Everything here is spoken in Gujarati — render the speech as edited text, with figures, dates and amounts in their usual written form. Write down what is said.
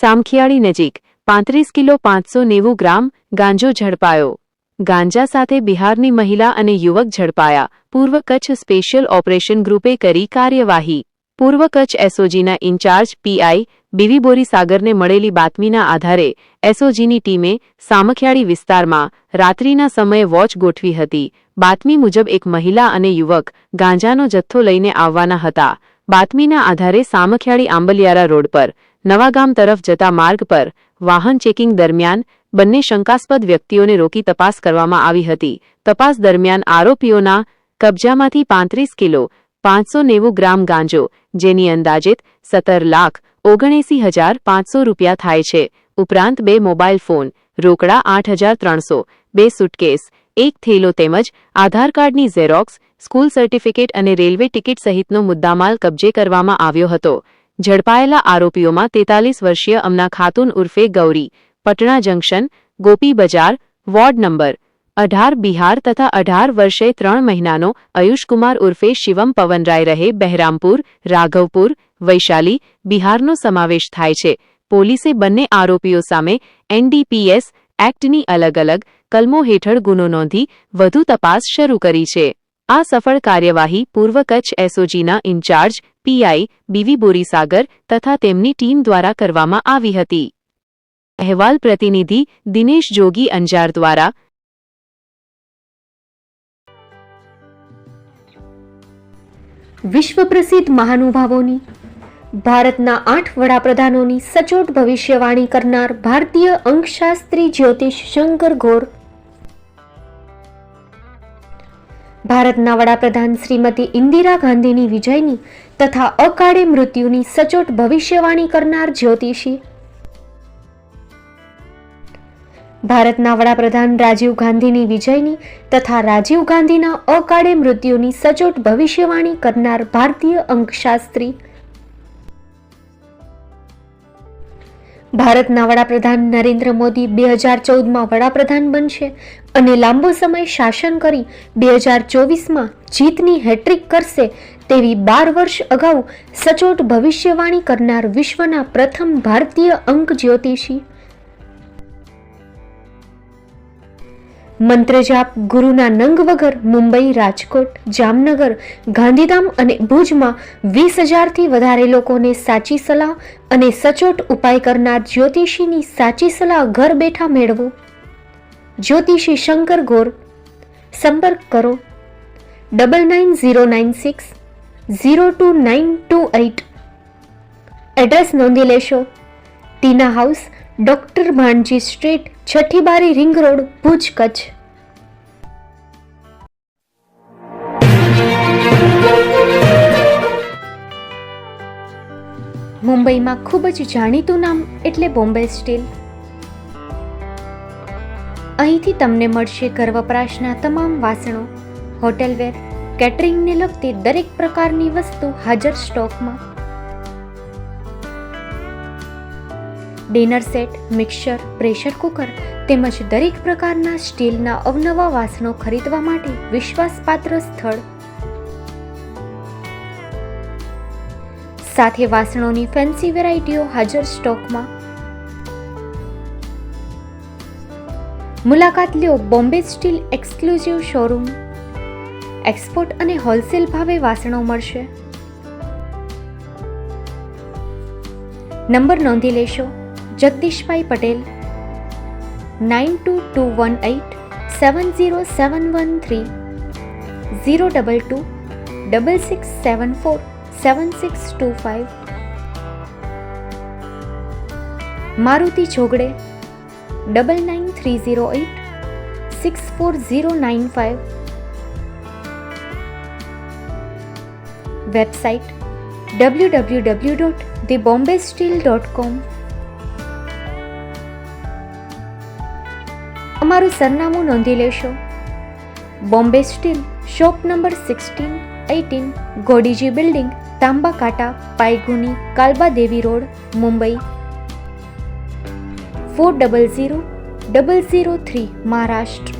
સામખિયાળી નજીક 35 કિલો 590 ગ્રામ ગાંજો ઝડપાયો. ગાંજા સાથે બિહારની મહિલા અને યુવક ઝડપાયા. પૂર્વ કચ્છ સ્પેશિયલ ઓપરેશન ગ્રુપે કરી કાર્યવાહી. પૂર્વ કચ્છ એસઓજીના ઇન્ચાર્જ પીઆઈ બીવી બોરીસાગરને મળેલી બાતમીના આધારે એસઓજીની ટીમે સામખિયાળી વિસ્તારમાં રાત્રિના સમયે વોચ ગોઠવી હતી. બાતમી મુજબ એક મહિલા અને યુવક ગાંજાનો જથ્થો લઈને આવવાના હતા. બાતમીના આધારે સામખિયાળી આંબલિયારા રોડ પર નવાગામ તરફ જતા માર્ગ પર વાહન ચેકિંગ દરમિયાન બંને શંકાસ્પદ વ્યક્તિઓને રોકી તપાસ કરવામાં આવી હતી. તપાસ દરમિયાન આરોપીઓના કબજામાંથી 35 કિલો 590 ગ્રામ ગાંજો, જેની અંદાજિત 17,79,500 રૂપિયા થાય છે, ઉપરાંત 2 મોબાઈલ ફોન, રોકડા 8,300, 2 સુટકેસ, એક થેલો તેમજ આધાર કાર્ડની ઝેરોક્સ, સ્કૂલ સર્ટિફિકેટ અને રેલવે ટિકિટ સહિતનો મુદ્દામાલ કબજે કરવામાં આવ્યો હતો. ઝડપાયેલા આરોપીઓમાં 43 વર્ષીય અમના ખાતુન ઉર્ફે ગૌરી, પટણા જંકશન, ગોપી બજાર, વોર્ડ નંબર 18 બિહાર તથા 18 વર્ષે 3 મહિનાનો આયુષકુમાર ઉર્ફે શિવમ પવનરાય રહે બહેરામપુર, રાઘવપુર, વૈશાલી, બિહારનો સમાવેશ થાય છે. પોલીસે બંને આરોપીઓ સામે એનડીપીએસ એક્ટની અલગ અલગ કલમો હેઠળ ગુનો નોંધી વધુ તપાસ શરૂ કરી છે. આ સફળ કાર્યવાહી પૂર્વ કચ્છ એસઓજીના ઇન્ચાર્જ પીઆઈ બીવી બોરીસાગર તથા તેમની ટીમ દ્વારા કરવામાં આવી હતી. અહેવાલ પ્રતિનિધિ દિનેશ જોગી અંજાર દ્વારા. વિશ્વ પ્રસિદ્ધ મહાનુભાવોની, ભારતના 8 વડાપ્રધાનોની સચોટ ભવિષ્યવાણી કરનાર ભારતીય અંકશાસ્ત્રી જ્યોતિષ શંકર ઘોર, ભારતના વડાપ્રધાન શ્રીમતી ઇન્દિરા ગાંધીની વિજયની તથા અકાળે મૃત્યુની સચોટ ભવિષ્યવાણી કરનાર જ્યોતિષી, ભારતના વડાપ્રધાન રાજીવ ગાંધીની વિજયની તથા રાજીવ ગાંધીના અકાળે મૃત્યુની સચોટ ભવિષ્યવાણી કરનાર ભારતીય અંકશાસ્ત્રી, ભારતના વડાપ્રધાન નરેન્દ્ર મોદી 2014માં વડાપ્રધાન બનશે અને લાંબો સમય શાસન કરી 2024માં જીતની હેટ્રિક કરશે તેવી 12 વર્ષ અગાઉ સચોટ ભવિષ્યવાણી કરનાર વિશ્વના પ્રથમ ભારતીય અંક જ્યોતિષી, મંત્રજાપ ગુરુના નંગ વગર મુંબઈ, રાજકોટ, જામનગર, ગાંધીધામ અને ભુજમાં 20,000થી વધારે લોકોને સાચી સલાહ અને સચોટ ઉપાય કરનાર જ્યોતિષીની સાચી સલાહ ઘર બેઠા મેળવો. જ્યોતિષી શંકર ઘોર. સંપર્ક કરો 9909602928. એડ્રેસ નોંધી લેશો. ટીના હાઉસ, ડોક્ટર ભાણજી સ્ટ્રીટ, છઠ્ઠી બારી, રિંગ રોડ, ભુજ, કચ્છ. મુંબઈમાં ખૂબ જ જાણીતું નામ એટલે બોમ્બે સ્ટીલ. અહીંથી તમને મળશે ઘર વપરાશના તમામ વાસણો, હોટેલવેર, કેટરિંગને લગતી દરેક પ્રકારની વસ્તુ હાજર સ્ટોકમાં. Dinner set, mixer, pressure cooker તેમજ દરેક પ્રકારના સ્ટીલના અવનવા વાસણો ખરીદવા માટે વિશ્વાસપાત્ર સ્થળ. સાથે વાસણોની ફેન્સી વેરાયટીઓ હાજર સ્ટોકમાં. મુલાકાત લ્યો Bombay steel exclusive showroom. Export અને હોલસેલ ભાવે વાસણો મળશે. નંબર નોંધી લેશો. જગદીશભાઈ પટેલ 9221870713 022 6674 7625. મારુતિ ચોગડે 9930864095. Website www.thebombasteel.com. અમારું સરનામું નોંધી લેશો. Bombay steel, shop number 16-18, Godiji building, Tamba Kanta, Pydhonie, Kalba Devi road, Mumbai 400003, Maharashtra.